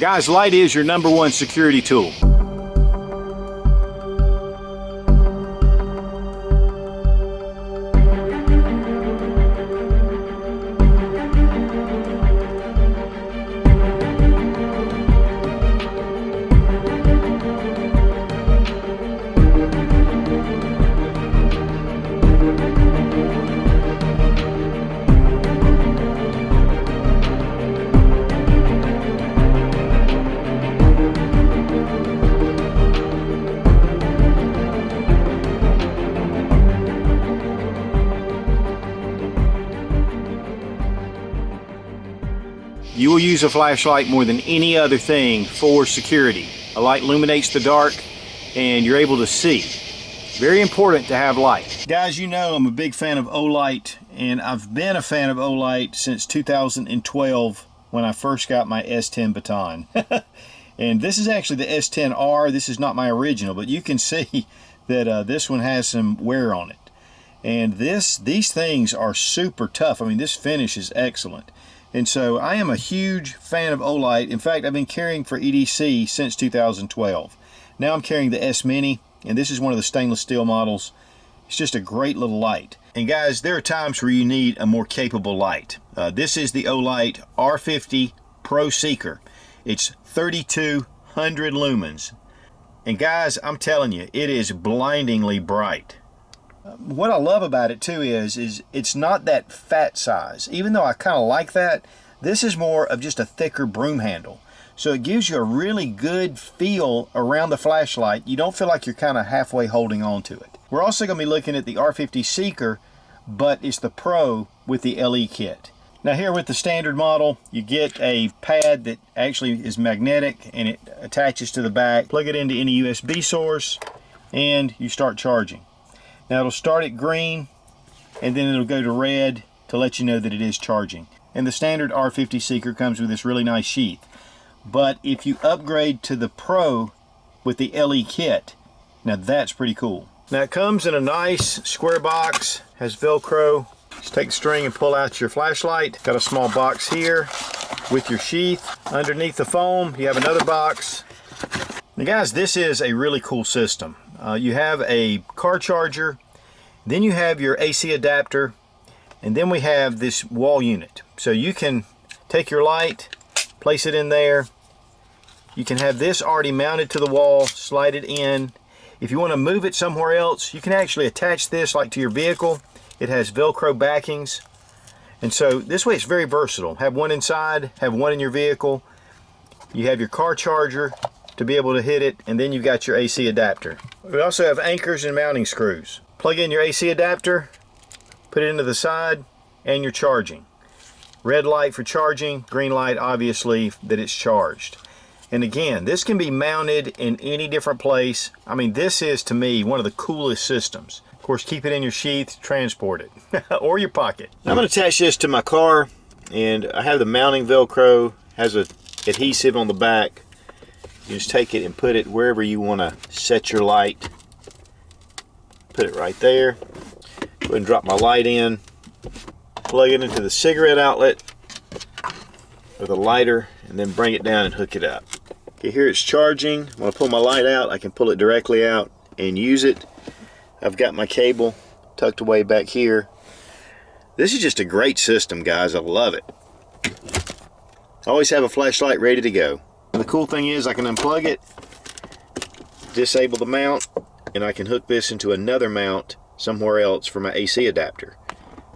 Guys, light is your #1 security tool. You will use a flashlight more than any other thing for security. A light illuminates the dark and you're able to see. Very important to have light. Guys, you know I'm a big fan of Olight, and I've been a fan of Olight since 2012 when I first got my S10 baton. And this is actually the S10R. This is not my original, but you can see that this one has some wear on it. And these things are super tough. I mean, this finish is excellent. And so I am a huge fan of Olight. In fact, I've been carrying for EDC since 2012. Now I'm carrying the S Mini, and this is one of the stainless steel models. It's just a great little light. And guys, there are times where you need a more capable light. This is the Olight R50 Pro Seeker. It's 3200 lumens. And guys, I'm telling you, it is blindingly bright. What I love about it too is it's not that fat size. Even though I kind of like that, this is more of just a thicker broom handle. So it gives you a really good feel around the flashlight. You don't feel like you're kind of halfway holding on to it. We're also going to be looking at the R50 Seeker, but it's the Pro with the LE kit. Now here with the standard model, you get a pad that actually is magnetic and it attaches to the back. Plug it into any USB source and you start charging. Now it'll start at green and then it'll go to red to let you know that it is charging. And the standard R50 Seeker comes with this really nice sheath. But if you upgrade to the Pro with the LE kit, now that's pretty cool. Now it comes in a nice square box, has Velcro. Just take the string and pull out your flashlight. Got a small box here with your sheath. Underneath the foam, you have another box. Now guys, this is a really cool system. You have a car charger, then you have your AC adapter, and then we have this wall unit. So you can take your light, place it in there. You can have this already mounted to the wall, slide it in. If you want to move it somewhere else, you can actually attach this like to your vehicle. It has Velcro backings. And so this way it's very versatile. Have one inside, have one in your vehicle. You have your car charger to be able to hit it, and then you've got your AC adapter. We also have anchors and mounting screws. Plug in your AC adapter, put it into the side, and you're charging. Red light for charging, green light obviously that it's charged. And again, this can be mounted in any different place. I mean, this is to me one of the coolest systems. Of course, keep it in your sheath, transport it, or your pocket. I'm going to attach this to my car, and I have the mounting Velcro, has an adhesive on the back. You just take it and put it wherever you want to set your light. Put it right there. Go ahead and drop my light in. Plug it into the cigarette outlet with a lighter, and then bring it down and hook it up. Okay, here it's charging. When I pull my light out, I can pull it directly out and use it. I've got my cable tucked away back here. This is just a great system, guys. I love it. I always have a flashlight ready to go. The cool thing is I can unplug it, disable the mount, and I can hook this into another mount somewhere else for my AC adapter.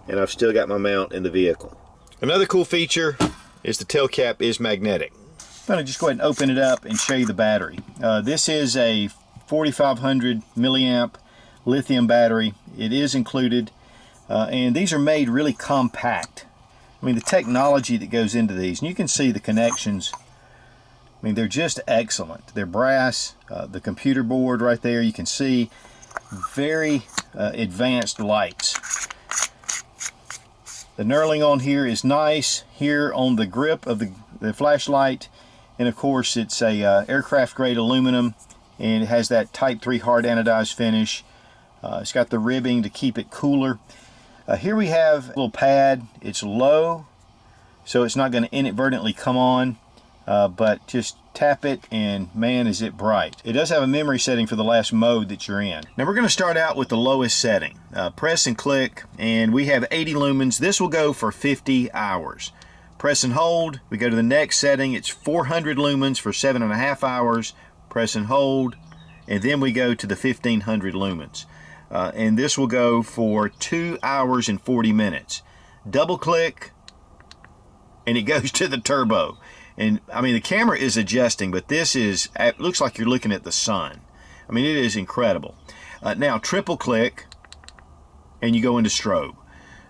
And I've still got my mount in the vehicle. Another cool feature is the tail cap is magnetic. I'm going to just go ahead and open it up and show you the battery. This is a 4500 milliamp lithium battery. It is included, and these are made really compact. I mean, the technology that goes into these, and you can see the connections. I mean, they're just excellent. They're brass. The computer board right there, you can see very advanced lights. The knurling on here is nice here on the grip of the flashlight, and of course it's a aircraft grade aluminum, and it has that type 3 hard anodized finish. It's got the ribbing to keep it cooler. Here we have a little pad. It's low, so it's not going to inadvertently come on. but just tap it and man, is it bright. It does have a memory setting for the last mode that you're in. Now we're going to start out with the lowest setting. Press and click, and we have 80 lumens. This will go for 50 hours. Press and hold. We go to the next setting. It's 400 lumens for 7.5 hours. Press and hold, and then we go to the 1500 lumens. And this will go for 2 hours and 40 minutes. Double click, and it goes to the turbo. And I mean, the camera is adjusting, but this is, it looks like you're looking at the sun. I mean, it is incredible. Now triple click, and you go into strobe.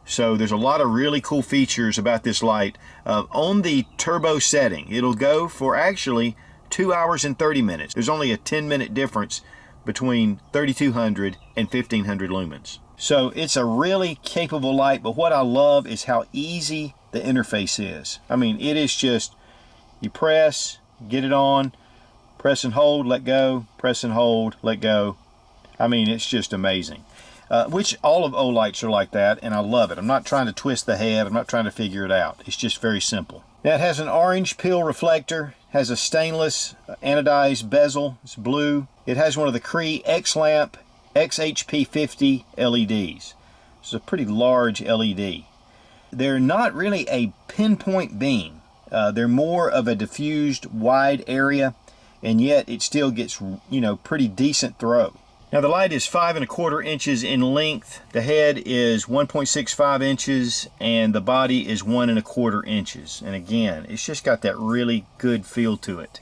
So there's a lot of really cool features about this light. On the turbo setting, it'll go for actually 2 hours and 30 minutes. There's only a 10-minute difference between 3200 and 1500 lumens. So it's a really capable light, but what I love is how easy the interface is. I mean, it is just, you press, get it on, press and hold, let go, press and hold, let go. I mean, it's just amazing. Which all of Olights are like that, and I love it. I'm not trying to twist the head, I'm not trying to figure it out. It's just very simple. Now it has an orange peel reflector, has a stainless anodized bezel, it's blue. It has one of the Cree X-Lamp XHP50 LEDs. It's a pretty large LED. They're not really a pinpoint beam. They're more of a diffused wide area, and yet it still gets, you know, pretty decent throw. Now the light is 5¼ inches in length. The head is 1.65 inches, and the body is 1¼ inches. And again, it's just got that really good feel to it.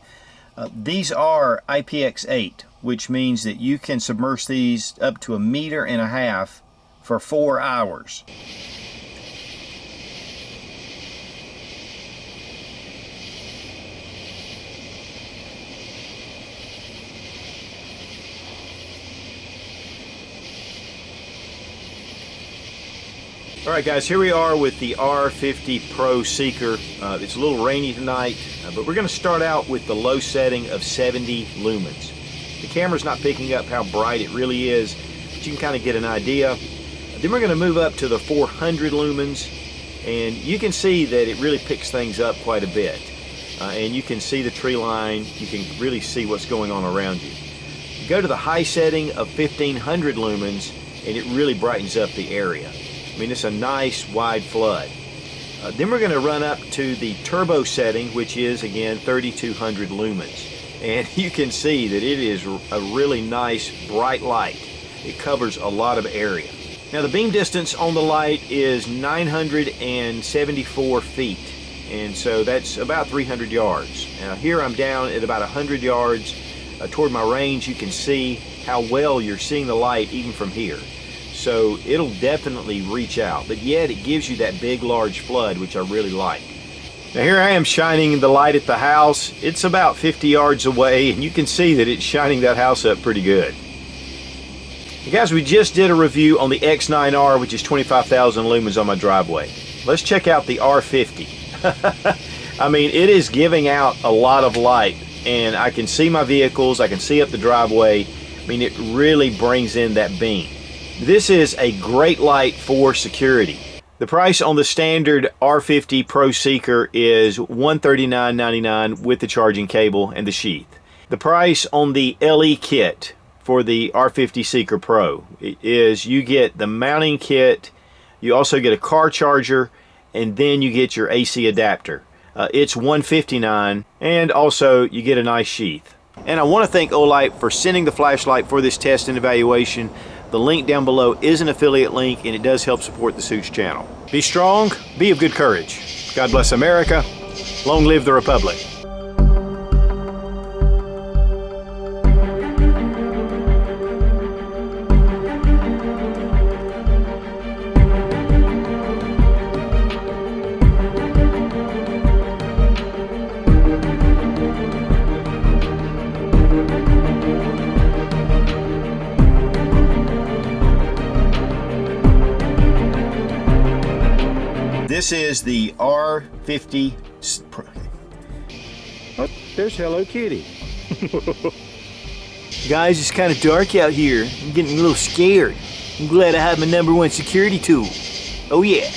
These are IPX8, which means that you can submerge these up to 1.5 meters for 4 hours. Alright guys, here we are with the R50 Pro Seeker. It's a little rainy tonight, but we're going to start out with the low setting of 70 lumens. The camera's not picking up how bright it really is, but you can kind of get an idea. Then we're going to move up to the 400 lumens, and you can see that it really picks things up quite a bit. And you can see the tree line, you can really see what's going on around you. You go to the high setting of 1500 lumens, and it really brightens up the area. I mean, it's a nice wide flood. Then we're going to run up to the turbo setting, which is again 3200 lumens. And you can see that it is a really nice bright light. It covers a lot of area. Now the beam distance on the light is 974 feet. And so that's about 300 yards. Now here I'm down at about 100 yards. Toward my range, you can see how well you're seeing the light even from here. So it'll definitely reach out, but yet it gives you that big large flood, which I really like. Now here I am shining the light at the house. It's about 50 yards away, and you can see that it's shining that house up pretty good. Hey guys, we just did a review on the X9R, which is 25,000 lumens on my driveway. Let's check out the R50. I mean, it is giving out a lot of light, and I can see my vehicles, I can see up the driveway. I mean, it really brings in that beam. This is a great light for security. The price on the standard R50 Pro Seeker is $139.99 with the charging cable and the sheath. The price on the LE kit for the R50 Seeker Pro is you get the mounting kit, you also get a car charger, and then you get your AC adapter. It's $159, and also you get a nice sheath. And I want to thank Olight for sending the flashlight for this test and evaluation. The link down below is an affiliate link, and it does help support the Sootch channel. Be strong, be of good courage. God bless America. Long live the Republic. This is the R50. Oh, there's Hello Kitty. Guys, it's kind of dark out here. I'm getting a little scared. I'm glad I have my #1 security tool. Oh yeah.